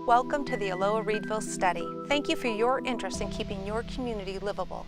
Welcome to the Aloha Reedville study. Thank you for your interest in keeping your community livable.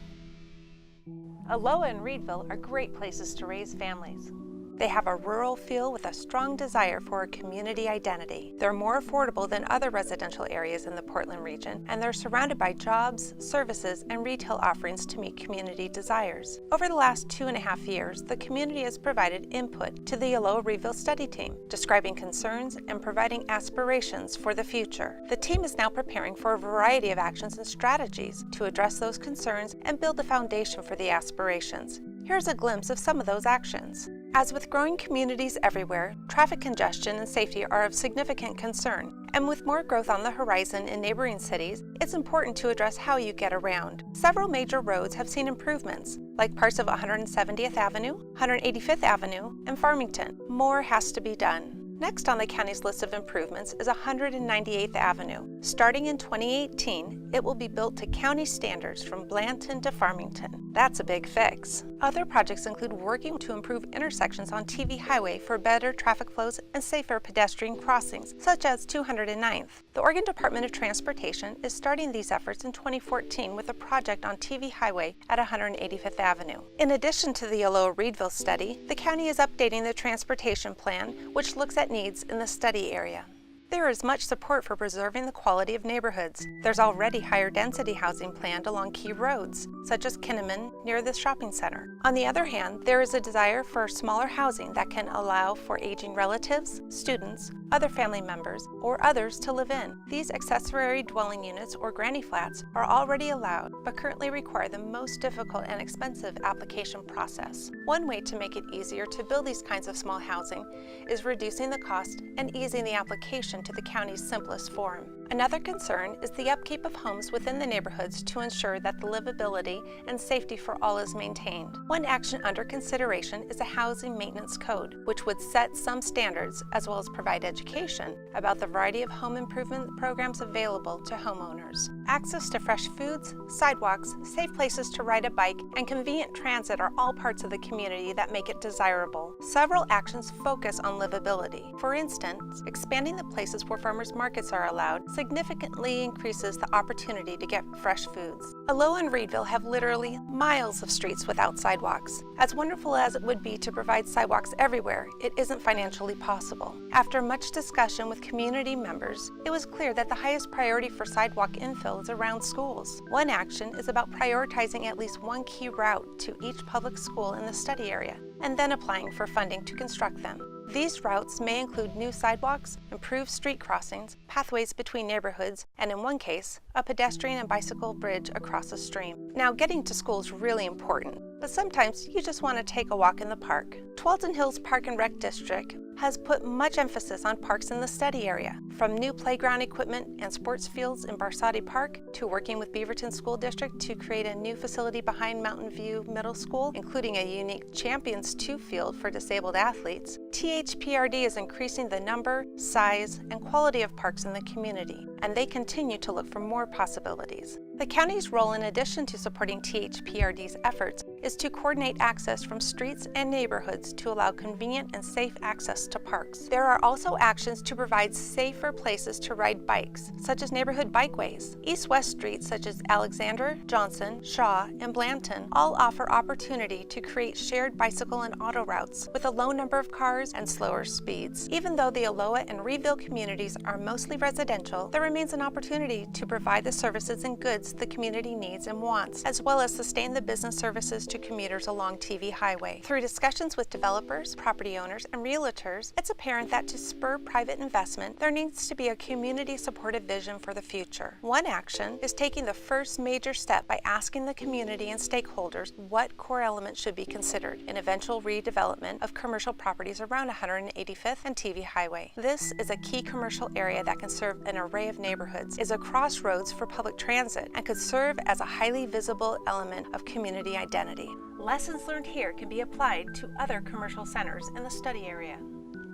Aloha and Reedville are great places to raise families. They have a rural feel with a strong desire for a community identity. They're more affordable than other residential areas in the Portland region, and they're surrounded by jobs, services, and retail offerings to meet community desires. Over the last 2.5 years, the community has provided input to the Aloha Reedville study team, describing concerns and providing aspirations for the future. The team is now preparing for a variety of actions and strategies to address those concerns and build a foundation for the aspirations. Here's a glimpse of some of those actions. As with growing communities everywhere, traffic congestion and safety are of significant concern. And with more growth on the horizon in neighboring cities, it's important to address how you get around. Several major roads have seen improvements, like parts of 170th Avenue, 185th Avenue, and Farmington. More has to be done. Next on the county's list of improvements is 198th Avenue. Starting in 2018, it will be built to county standards from Blanton to Farmington. That's a big fix. Other projects include working to improve intersections on TV Highway for better traffic flows and safer pedestrian crossings, such as 209th. The Oregon Department of Transportation is starting these efforts in 2014 with a project on TV Highway at 185th Avenue. In addition to the Aloha Reedville study, the county is updating the transportation plan, which looks at needs in the study area. There is much support for preserving the quality of neighborhoods. There's already higher density housing planned along key roads, such as Kinnaman near the shopping center. On the other hand, there is a desire for smaller housing that can allow for aging relatives, students, other family members, or others to live in. These accessory dwelling units or granny flats are already allowed, but currently require the most difficult and expensive application process. One way to make it easier to build these kinds of small housing is reducing the cost and easing the application to the county's simplest form. Another concern is the upkeep of homes within the neighborhoods to ensure that the livability and safety for all is maintained. One action under consideration is a housing maintenance code, which would set some standards as well as provide education about the variety of home improvement programs available to homeowners. Access to fresh foods, sidewalks, safe places to ride a bike, and convenient transit are all parts of the community that make it desirable. Several actions focus on livability. For instance, expanding the places where farmers markets are allowed significantly increases the opportunity to get fresh foods. Aloha and Reedville have literally miles of streets without sidewalks. As wonderful as it would be to provide sidewalks everywhere, it isn't financially possible. After much discussion with community members, it was clear that the highest priority for sidewalk infill is around schools. One action is about prioritizing at least one key route to each public school in the study area, and then applying for funding to construct them. These routes may include new sidewalks, improved street crossings, pathways between neighborhoods, and in one case, a pedestrian and bicycle bridge across a stream. Now, getting to school is really important, but sometimes you just want to take a walk in the park. Twalton Hills Park and Rec District has put much emphasis on parks in the study area, from new playground equipment and sports fields in Barsati Park to working with Beaverton School District to create a new facility behind Mountain View Middle School, including a unique Champions 2 field for disabled athletes. THPRD is increasing the number, size, and quality of parks in the community, and they continue to look for more possibilities. The county's role, in addition to supporting THPRD's efforts, is to coordinate access from streets and neighborhoods to allow convenient and safe access to parks. There are also actions to provide safer places to ride bikes, such as neighborhood bikeways. East-west streets such as Alexander, Johnson, Shaw, and Blanton all offer opportunity to create shared bicycle and auto routes with a low number of cars and slower speeds. Even though the Aloha and Reedville communities are mostly residential, there remains an opportunity to provide the services and goods the community needs and wants, as well as sustain the business services to commuters along TV Highway. Through discussions with developers, property owners, and realtors, it's apparent that to spur private investment, there needs to be a community-supported vision for the future. One action is taking the first major step by asking the community and stakeholders what core elements should be considered in eventual redevelopment of commercial properties around 185th and TV Highway. This is a key commercial area that can serve an array of neighborhoods, is a crossroads for public transit, and could serve as a highly visible element of community identity. Lessons learned here can be applied to other commercial centers in the study area.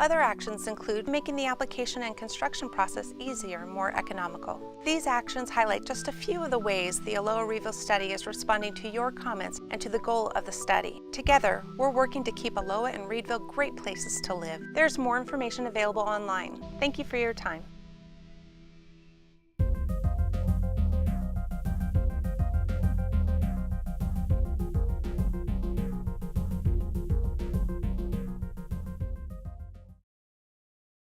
Other actions include making the application and construction process easier and more economical. These actions highlight just a few of the ways the Aloha Reedville study is responding to your comments and to the goal of the study. Together, we're working to keep Aloha and Reedville great places to live. There's more information available online. Thank you for your time.